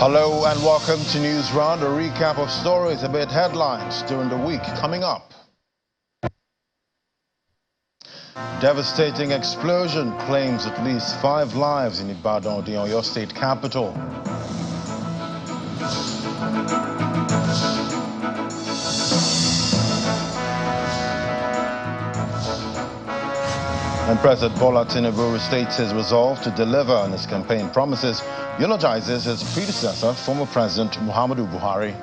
Hello and welcome to News Round, a recap of stories amid headlines during the week. Coming up, devastating explosion claims at least 5 lives in Ibadan, the Oyo State capital. And President Tinubu restates his resolve to deliver on his campaign promises, eulogizes his predecessor, former President Muhammadu Buhari.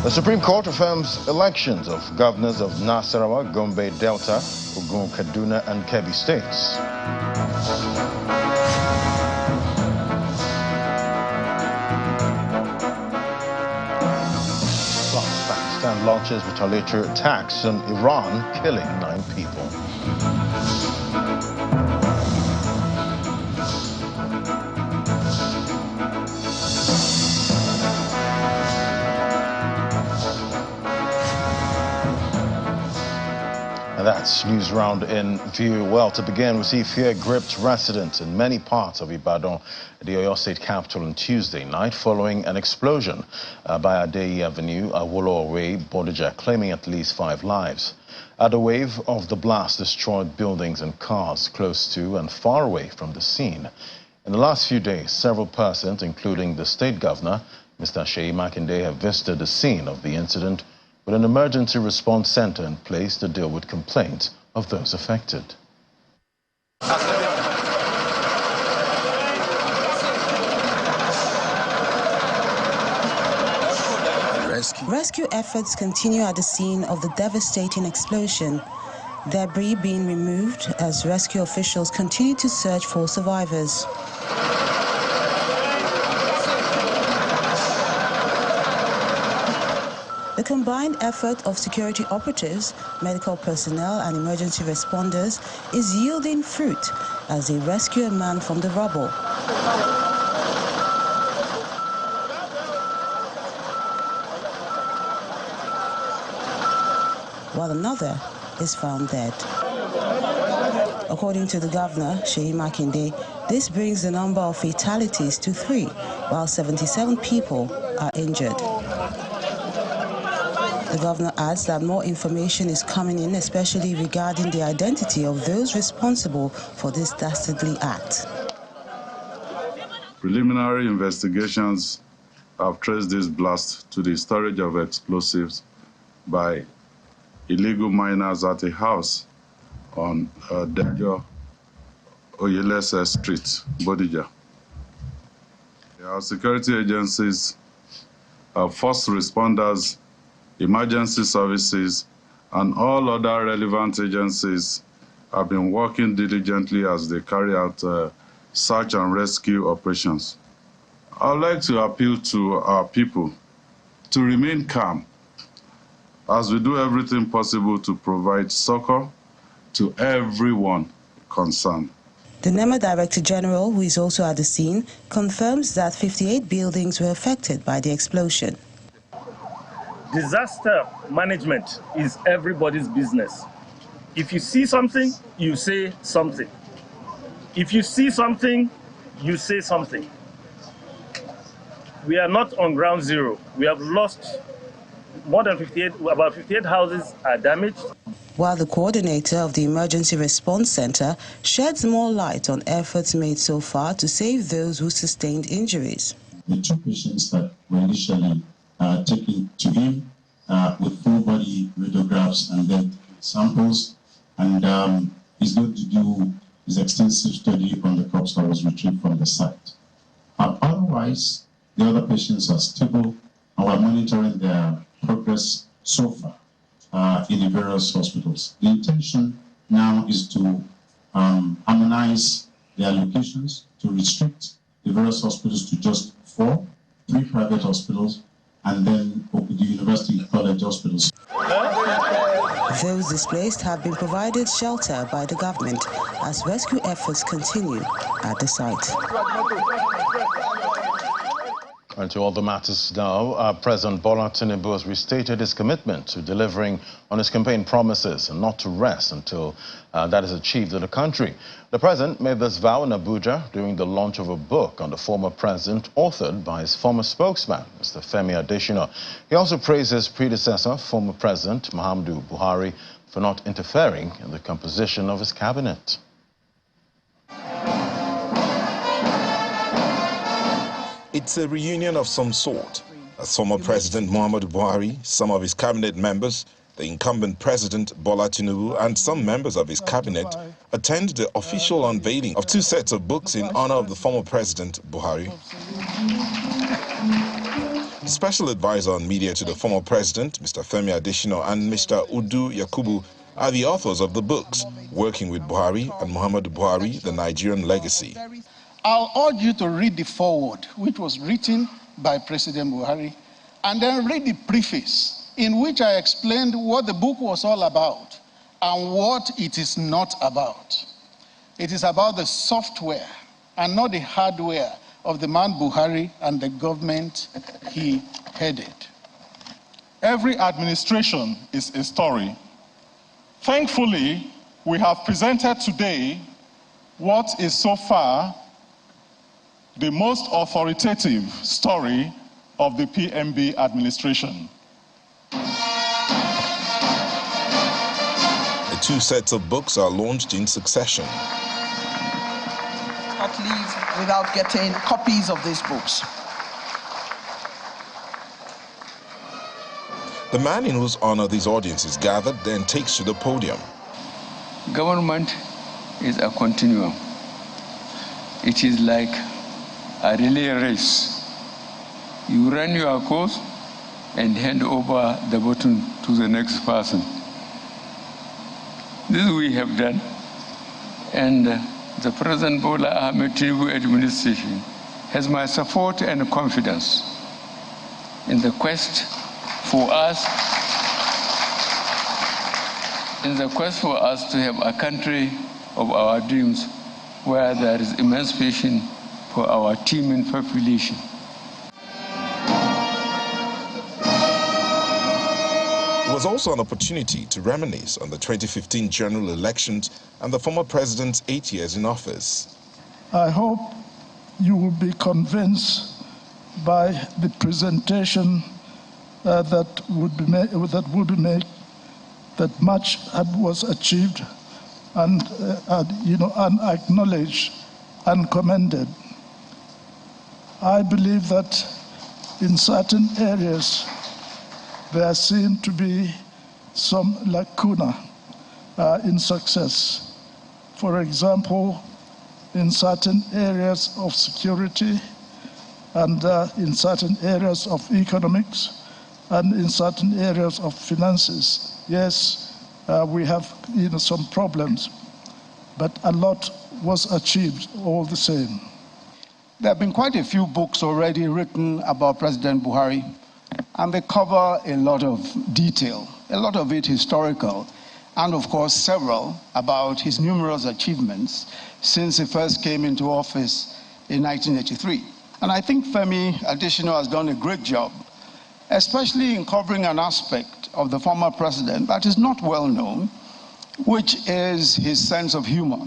The Supreme Court affirms elections of governors of Nasarawa, Gombe Delta, Ogun, Kaduna, and Kebbi states. Pakistan launches retaliatory attacks on Iran, killing 9 people. And that's News Round in view. Well, to begin, we see fear gripped residents in many parts of Ibadan, the Oyo State capital, on Tuesday night following an explosion by Adeyi Avenue, Awolowo Way, Bodija, claiming at least 5 lives. The wave of the blast destroyed buildings and cars close to and far away from the scene. In the last few days, several persons, including the state governor, Mr. Seyi Makinde, have visited the scene of the incident, with an emergency response center in place to deal with complaints of those affected. Rescue efforts continue at the scene of the devastating explosion, debris being removed as rescue officials continue to search for survivors. The combined effort of security operatives, medical personnel, and emergency responders is yielding fruit as they rescue a man from the rubble. While another is found dead. According to the governor, Seyi Makinde, this brings the number of fatalities to 3, while 77 people are injured. The governor adds that more information is coming in, especially regarding the identity of those responsible for this dastardly act. Preliminary investigations have traced this blast to the storage of explosives by illegal miners at a house on Dejo Oyelese Street, Bodija. Our security agencies, first responders, emergency services, and all other relevant agencies have been working diligently as they carry out search and rescue operations. I would like to appeal to our people to remain calm as we do everything possible to provide succor to everyone concerned. The NEMA Director General, who is also at the scene, confirms that 58 buildings were affected by the explosion. Disaster management is everybody's business. If you see something, you say something. If you see something, you say something. We are not on ground zero. We have lost more than 58, about 58 houses are damaged. While the coordinator of the Emergency Response Center sheds more light on efforts made so far to save those who sustained injuries. The 2 patients that were initially taken to him with full body radiographs and then samples, and he's going to do his extensive study on the corpse that was retrieved from the site. Otherwise, the other patients are stable, and we're monitoring their progress so far in the various hospitals. The intention now is to harmonize the allocations, to restrict the various hospitals to just 4, 3 private hospitals, and then the University College hospitals. Those displaced have been provided shelter by the government as rescue efforts continue at the site. And to other matters now, President Bola Tinubu has restated his commitment to delivering on his campaign promises and not to rest until that is achieved in the country. The president made this vow in Abuja during the launch of a book on the former president, authored by his former spokesman, Mr. Femi Adesina. He also praised his predecessor, former President Muhammadu Buhari, for not interfering in the composition of his cabinet. It's a reunion of some sort, as former President Muhammadu Buhari, some of his cabinet members, the incumbent President Bola Tinubu and some members of his cabinet attend the official unveiling of 2 sets of books in honor of the former President Buhari. Special advisor on media to the former president, Mr. Femi Adesina, and Mr. Udu Yakubu are the authors of the books, Working with Buhari and Muhammadu Buhari, The Nigerian Legacy. I'll urge you to read the foreword, which was written by President Buhari, and then read the preface, in which I explained what the book was all about and what it is not about. It is about the software and not the hardware of the man Buhari and the government he headed. Every administration is a story. Thankfully, we have presented today what is so far the most authoritative story of the PMB administration. The 2 sets of books are launched in succession. Not leave without getting copies of these books. The man in whose honor these audiences gathered then takes to the podium. Government is a continuum. It is like a relay race. You run your course and hand over the baton to the next person. This we have done, and the President Bola Ahmed Tinubu administration has my support and confidence in the quest for us to have a country of our dreams where there is emancipation for our teeming population. It was also an opportunity to reminisce on the 2015 general elections and the former president's 8 years in office. I hope you will be convinced by the presentation that would be made, that much was achieved and acknowledged and commended. I believe that in certain areas there seem to be some lacuna in success. For example, in certain areas of security and in certain areas of economics and in certain areas of finances. Yes, we have some problems, but a lot was achieved all the same. There have been quite a few books already written about President Buhari, and they cover a lot of detail, a lot of it historical, and of course several about his numerous achievements since he first came into office in 1983. And I think Femi Adesina has done a great job, especially in covering an aspect of the former president that is not well known, which is his sense of humor.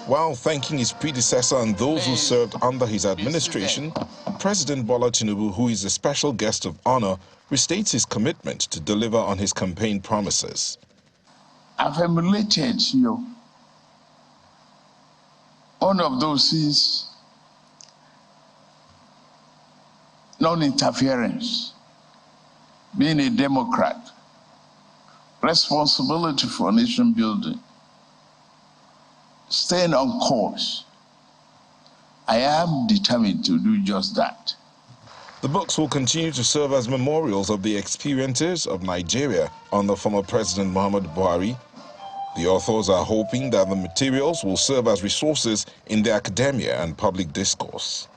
While thanking his predecessor and those who served under his administration, President Bola Tinubu, who is a special guest of honor, restates his commitment to deliver on his campaign promises. I've emulated one of those is non-interference, being a Democrat, responsibility for nation building, staying on course. I am determined to do just that. The books will continue to serve as memorials of the experiences of Nigeria under former President Muhammadu Buhari. The authors are hoping that the materials will serve as resources in the academia and public discourse.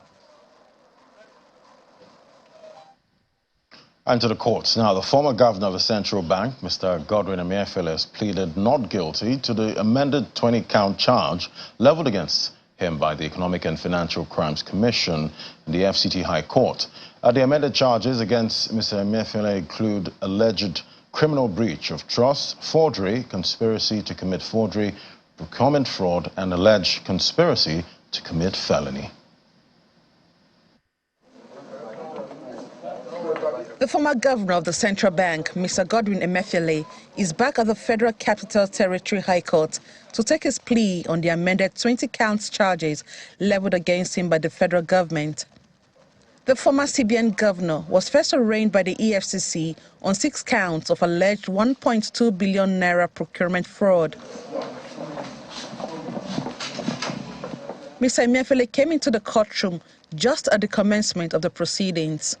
And to the courts. Now, the former governor of the central bank, Mr. Godwin Emefiele, has pleaded not guilty to the amended 20-count charge leveled against him by the Economic and Financial Crimes Commission in the FCT High Court. The amended charges against Mr. Emefiele include alleged criminal breach of trust, forgery, conspiracy to commit forgery, procurement fraud, and alleged conspiracy to commit felony. The former governor of the central bank, Mr. Godwin Emefiele, is back at the Federal Capital Territory High Court to take his plea on the amended 20-count charges leveled against him by the federal government. The former CBN governor was first arraigned by the EFCC on 6 counts of alleged 1.2 billion naira procurement fraud. Mr. Emefiele came into the courtroom just at the commencement of the proceedings.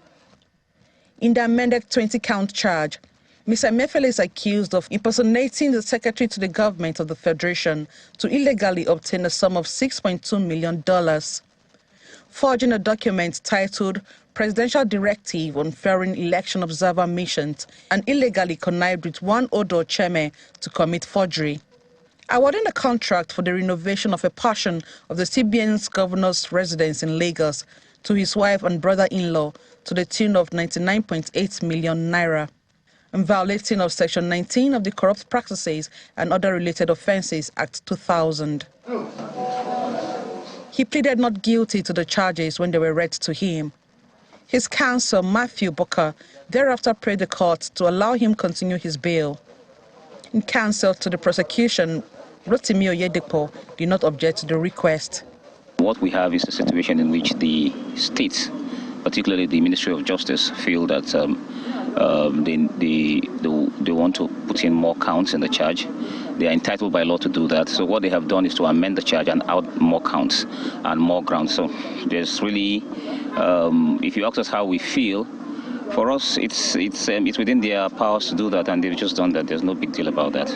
In the amended 20-count charge, Mr. Emefiele is accused of impersonating the secretary to the government of the Federation to illegally obtain a sum of $6.2 million, forging a document titled Presidential Directive on Foreign Election Observer Missions, and illegally connived with one Odo Cheme to commit forgery, awarding a contract for the renovation of a portion of the CBN's governor's residence in Lagos to his wife and brother-in-law to the tune of 99.8 million naira, and violating of Section 19 of the Corrupt Practices and Other Related Offences Act 2000. He pleaded not guilty to the charges when they were read to him. His counsel, Matthew Booker, thereafter prayed the court to allow him continue his bail. In counsel to the prosecution, Rotimi Oyedepo did not object to the request. What we have is a situation in which the states, particularly the Ministry of Justice, feel that they want to put in more counts in the charge. They are entitled by law to do that. So what they have done is to amend the charge and add more counts and more grounds. So there's really, if you ask us how we feel, for us it's within their powers to do that, and they've just done that. There's no big deal about that.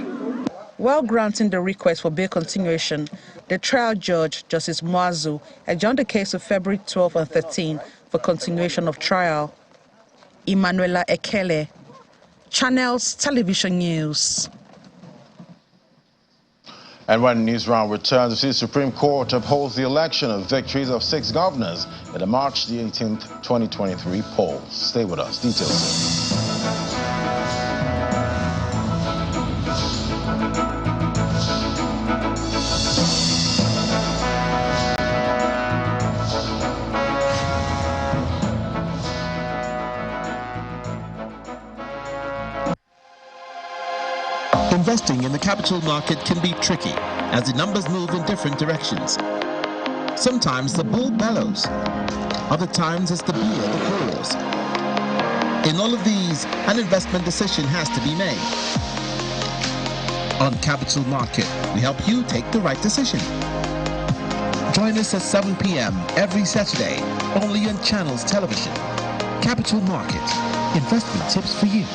While granting the request for bail continuation, the trial judge, Justice Muazu, adjourned the case to February 12 and 13 for continuation of trial. Emanuela Ekele, Channels Television News. And when News Round returns, the Supreme Court upholds the election of victories of 6 governors in the March the 18th, 2023 poll. Stay with us. Details. Investing in the capital market can be tricky as the numbers move in different directions. Sometimes the bull bellows, other times it's the beer that roars. In all of these, an investment decision has to be made. On Capital Market, we help you take the right decision. Join us at 7 p.m. every Saturday, only on Channels Television. Capital Market, investment tips for you.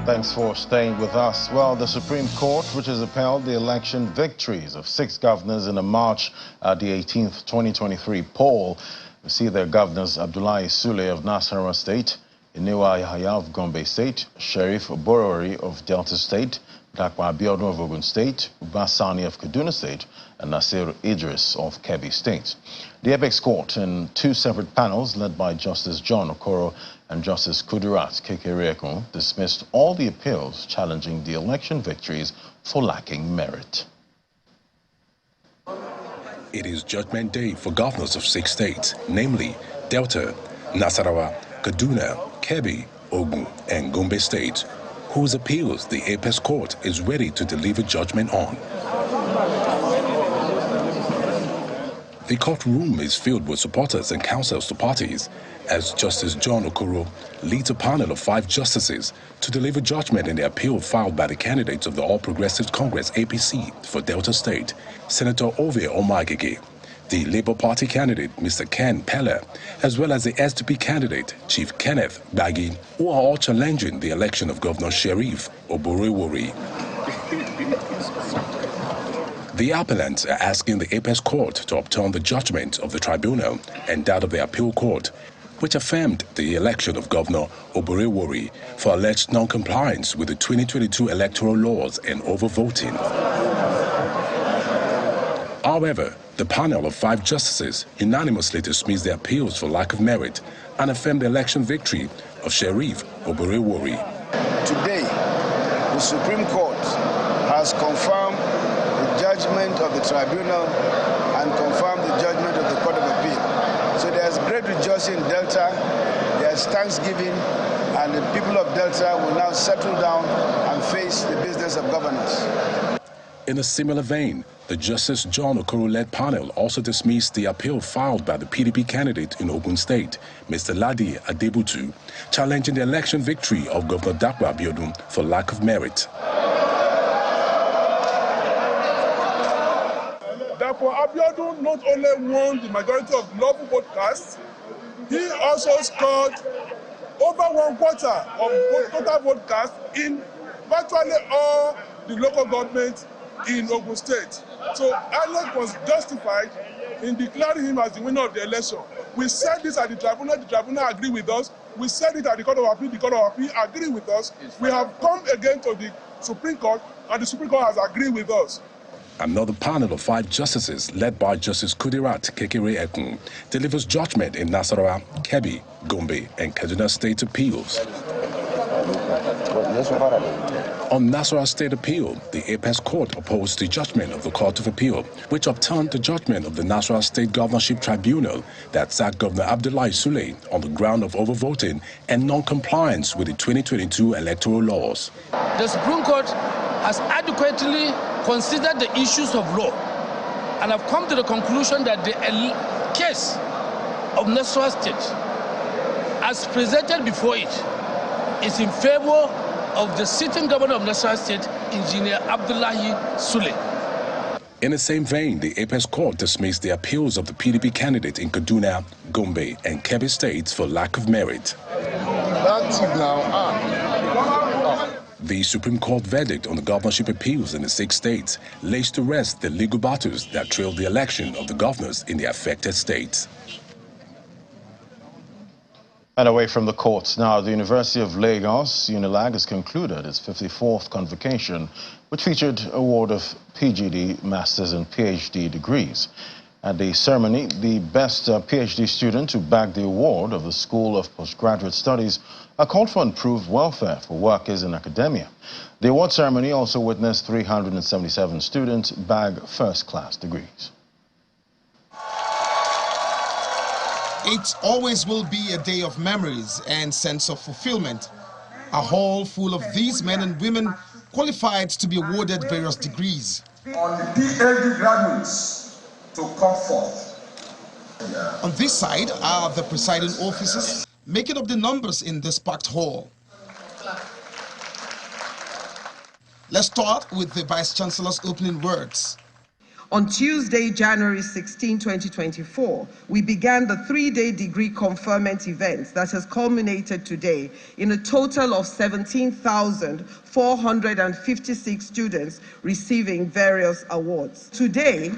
Thanks for staying with us. Well, the Supreme Court, which has upheld the election victories of 6 governors in the March the 18th, 2023 poll, we see their governors Abdullahi Sule of Nasarawa State, Inewa Yahaya of Gombe State, Sheriff Oborori of Delta State, Dakwa Abiodun of Ogun State, Ubasani of Kaduna State, and Nasir Idris of Kebbi State. The Apex Court, in 2 separate panels led by Justice John Okoro and Justice Kudirat Kekereekun, dismissed all the appeals challenging the election victories for lacking merit. It is Judgment Day for governors of 6 states, namely Delta, Nasarawa, Kaduna, Kebbi, Ogun, and Gombe State, whose appeals the Apex Court is ready to deliver judgment on. The courtroom is filled with supporters and counsels to parties as Justice John Okoro leads a panel of 5 justices to deliver judgment in the appeal filed by the candidates of the All Progressives Congress APC for Delta State, Senator Ovie Omagege, the Labour Party candidate, Mr. Ken Pella, as well as the SDP candidate, Chief Kenneth Gbagi, who are all challenging the election of Governor Sheriff Oborevwori. The appellants are asking the Apex Court to upturn the judgment of the tribunal and that of the appeal court, which affirmed the election of Governor Oborevwori for alleged non-compliance with the 2022 electoral laws and overvoting. However, the panel of 5 justices unanimously dismissed the appeals for lack of merit and affirmed the election victory of Sheriff Oborevwori. Today, the Supreme Court has confirmed the judgment of the tribunal and confirmed the judgment of the Court of Appeal. So there's great rejoicing in Delta, there's thanksgiving, and the people of Delta will now settle down and face the business of governance. In a similar vein, the Justice John Okoro-led panel also dismissed the appeal filed by the PDP candidate in Ogun State, Mr. Ladi Adebutu, challenging the election victory of Governor Dapo Abiodun for lack of merit. Dapo Abiodun not only won the majority of lawful vote cast, he also scored over 1/4 of total vote cast in virtually all the local governments in Ogun State. So INEC was justified in declaring him as the winner of the election. We said this at the tribunal agreed with us. We said it at the Court of Appeal, the Court of Appeal agreed with us. We have come again to the Supreme Court, and the Supreme Court has agreed with us. Another panel of 5 justices, led by Justice Kudirat Kekere Ekun, delivers judgment in Nasarawa, Kebbi, Gombe, and Kaduna State appeals. On Nasarawa State appeal, the Apex Court opposed the judgment of the Court of Appeal, which upturned the judgment of the Nasarawa State Governorship Tribunal that sacked Governor Abdullahi Sule on the ground of overvoting and non-compliance with the 2022 electoral laws. The Supreme Court has adequately considered the issues of law and have come to the conclusion that the case of Nasarawa State, as presented before it, is in favor of the sitting governor of Nasarawa State, Engineer Abdullahi Sule. In the same vein, the Apex Court dismissed the appeals of the PDP candidate in Kaduna, Gombe, and Kebbi states for lack of merit. The Supreme Court verdict on the governorship appeals in the 6 states lays to rest the legal battles that trailed the election of the governors in the affected states. And away from the courts now, the University of Lagos, UNILAG, has concluded its 54th convocation, which featured award of PGD, Masters and PhD degrees. At the ceremony, the best PhD student to bag the award of the School of Postgraduate Studies called for improved welfare for workers in academia. The award ceremony also witnessed 377 students bag first-class degrees. It always will be a day of memories and sense of fulfillment. A hall full of these men and women qualified to be awarded various degrees. On the PhD graduates to come forth. On this side are the presiding officers making up the numbers in this packed hall. Let's start with the Vice Chancellor's opening words. On Tuesday, January 16, 2024, we began the 3-day degree conferment event that has culminated today in a total of 17,456 students receiving various awards. Today,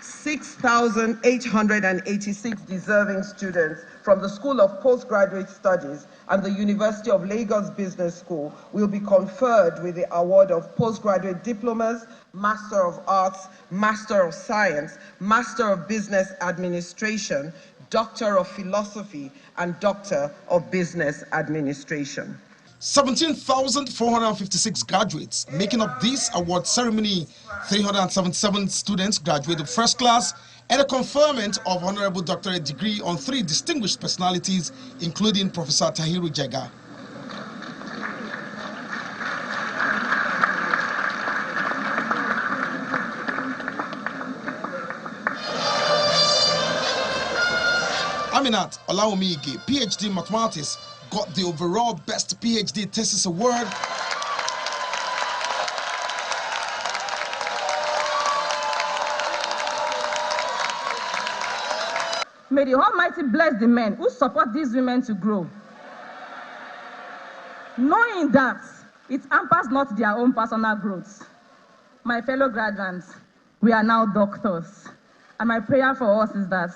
6,886 deserving students from the School of Postgraduate Studies and the University of Lagos Business School will be conferred with the award of postgraduate diplomas, Master of Arts, Master of Science, Master of Business Administration, Doctor of Philosophy, and Doctor of Business Administration. 17,456 graduates making up this award ceremony. 377 students graduated first class and a conferment of honorable doctorate degree on 3 distinguished personalities, including Professor Tahiru Jega. Aminat Olawumige, PhD Mathematics, got the overall Best PhD Thesis Award. May the Almighty bless the men who support these women to grow, knowing that it hampers not their own personal growth. My fellow graduates, we are now doctors, and my prayer for us is that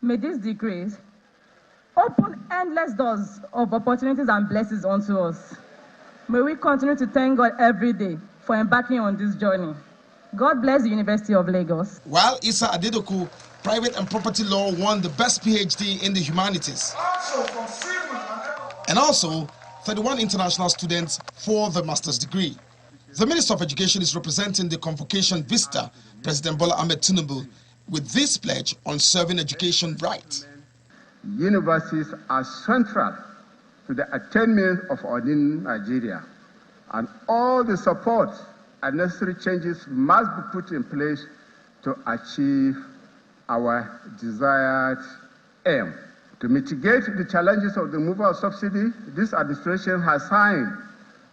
may this degree open endless doors of opportunities and blessings unto us. May we continue to thank God every day for embarking on this journey. God bless the University of Lagos. While Issa Adedoku, private and property law, won the best PhD in the humanities. And also 31 international students for the master's degree. The Minister of Education is representing the convocation visitor, President Bola Ahmed Tinubu, with this pledge on serving education right. Universities are central to the attainment of our new Nigeria, and all the support and necessary changes must be put in place to achieve our desired aim. To mitigate the challenges of the removal of subsidy, this administration has signed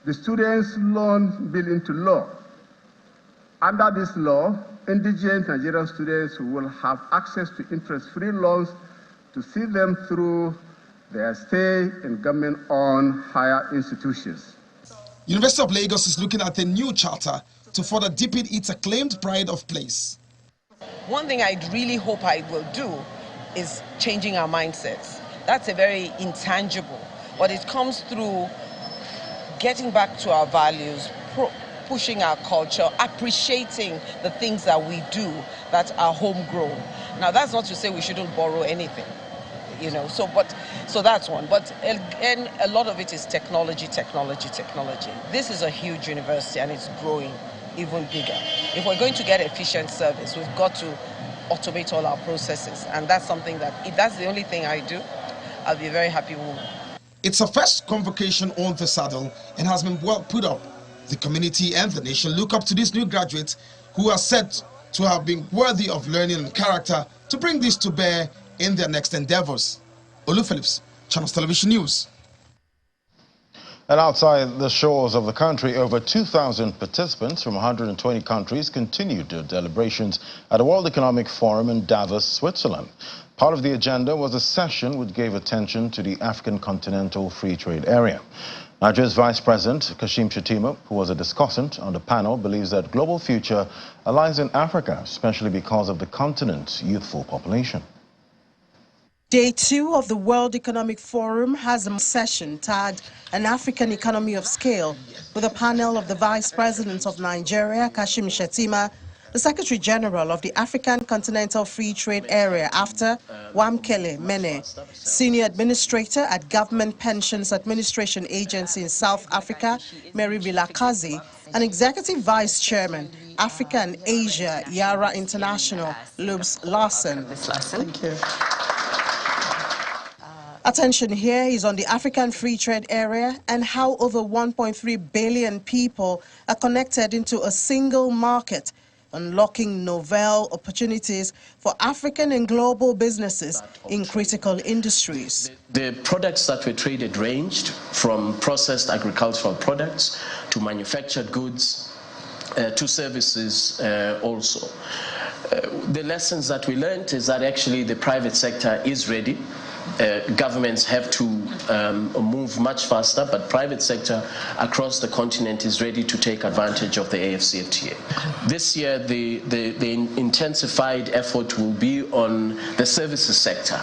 the Students' Loan Bill into law. Under this law, indigent Nigerian students will have access to interest-free loans to see them through their stay in government-owned higher institutions. University of Lagos is looking at a new charter to further deepen its acclaimed pride of place. One thing I really hope I will do is changing our mindsets. That's a very intangible, but it comes through getting back to our values, pushing our culture, appreciating the things that we do that are homegrown. Now, that's not to say we shouldn't borrow anything, you know, so that's one. But and a lot of it is technology. This is a huge university and it's growing even bigger. If we're going to get efficient service, we've got to automate all our processes. And that's something that, if that's the only thing I do, I'll be a very happy woman. It's a first convocation on the saddle and has been well put up. The community and the nation look up to these new graduates who are said to have been worthy of learning and character to bring this to bear in their next endeavors. Olu Phillips, Channels Television News. And outside the shores of the country, over 2,000 participants from 120 countries continued their deliberations at the World Economic Forum in Davos, Switzerland. Part of the agenda was a session which gave attention to the African Continental Free Trade Area. Nigeria's Vice President, Kashim Shettima, who was a discussant on the panel, believes that global future lies in Africa, especially because of the continent's youthful population. Day 2 of the World Economic Forum has a session tagged An African Economy of Scale, with a panel of the Vice President of Nigeria, Kashim Shettima, the Secretary General of the African Continental Free Trade Area after Wamkele Mene, Senior Administrator at Government Pensions Administration Agency in South Africa, Mary Vilakazi, and Executive Vice Chairman, Africa and Asia, Yara International, Lubs Larsen. Thank you. Attention here is on the African Free Trade Area and how over 1.3 billion people are connected into a single market, unlocking novel opportunities for African and global businesses in critical industries. The products that were traded ranged from processed agricultural products to manufactured goods to services also. The lessons that we learned is that actually the private sector is ready. Governments have to move much faster, but private sector across the continent is ready to take advantage of the AfCFTA. This year, the intensified effort will be on the services sector.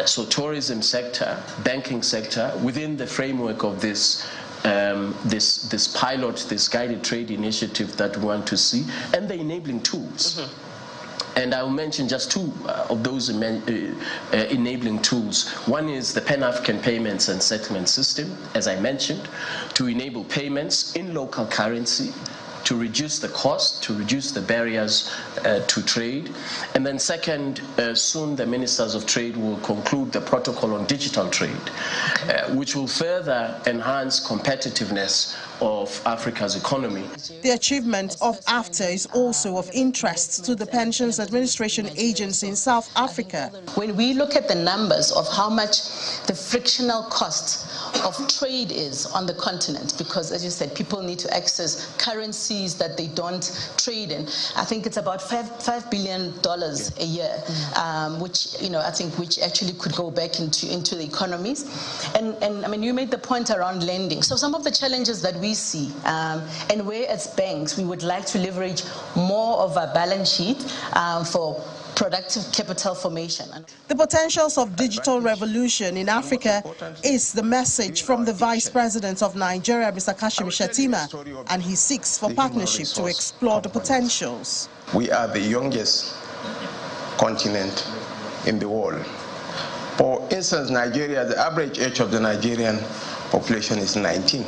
So tourism sector, banking sector, within the framework of this pilot, this guided trade initiative that we want to see, and the enabling tools. And I will mention just two of those enabling tools. One is the Pan-African Payments and Settlement System, as I mentioned, to enable payments in local currency, to reduce the cost, to reduce the barriers to trade. And then second, soon the Ministers of Trade will conclude the protocol on digital trade, which will further enhance competitiveness of Africa's economy. The achievement of AfTA is also of interest to the Pensions Administration Agency in South Africa. When we look at the numbers of how much the frictional cost of trade is on the continent, because as you said, people need to access currency commodities that they don't trade in. I think it's about $5 billion a year, which I think which actually could go back into the economies. And I mean, you made the point around lending. So some of the challenges that we see, and where as banks we would like to leverage more of our balance sheet for productive capital formation. The potentials of digital revolution in Africa is the message from the Vice President of Nigeria, Mr. Kashim Shettima, and he seeks for partnership to explore the potentials. We are the youngest continent in the world. For instance, Nigeria, the average age of the Nigerian population is 19.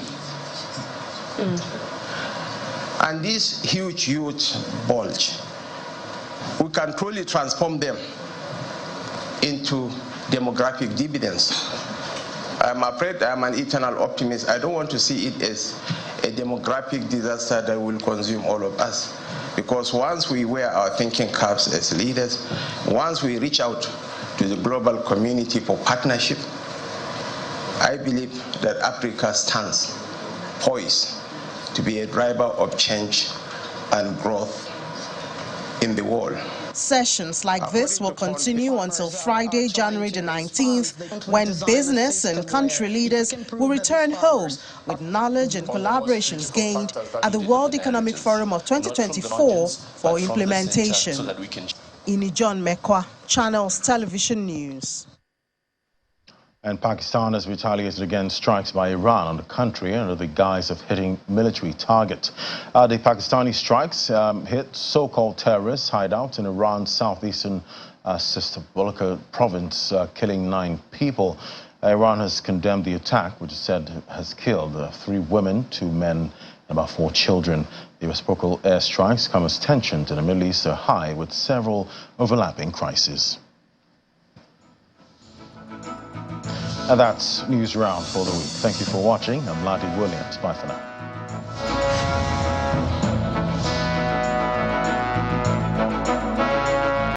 And this huge youth bulge, we can truly transform them into demographic dividends. I'm afraid I'm an eternal optimist. I don't want to see it as a demographic disaster that will consume all of us. Because once we wear our thinking caps as leaders, once we reach out to the global community for partnership, I believe that Africa stands poised to be a driver of change and growth in the world. Sessions like this will continue until Friday, January the 19th, when business and country leaders will return home with knowledge and collaborations gained at the World Economic Forum of 2024 for implementation. Ini John Mekwa, Channels Television News. And Pakistan has retaliated against strikes by Iran on the country under the guise of hitting military targets. The Pakistani strikes hit so-called terrorist hideouts in Iran's southeastern sister Baluchistan province, killing 9 people. Iran has condemned the attack, which it said has killed 3 women, 2 men, and about 4 children. The reciprocal airstrikes come as tensions in the Middle East are high, with several overlapping crises. And that's News Round for the week. Thank you for watching. I'm Ladi Williams. Bye for now.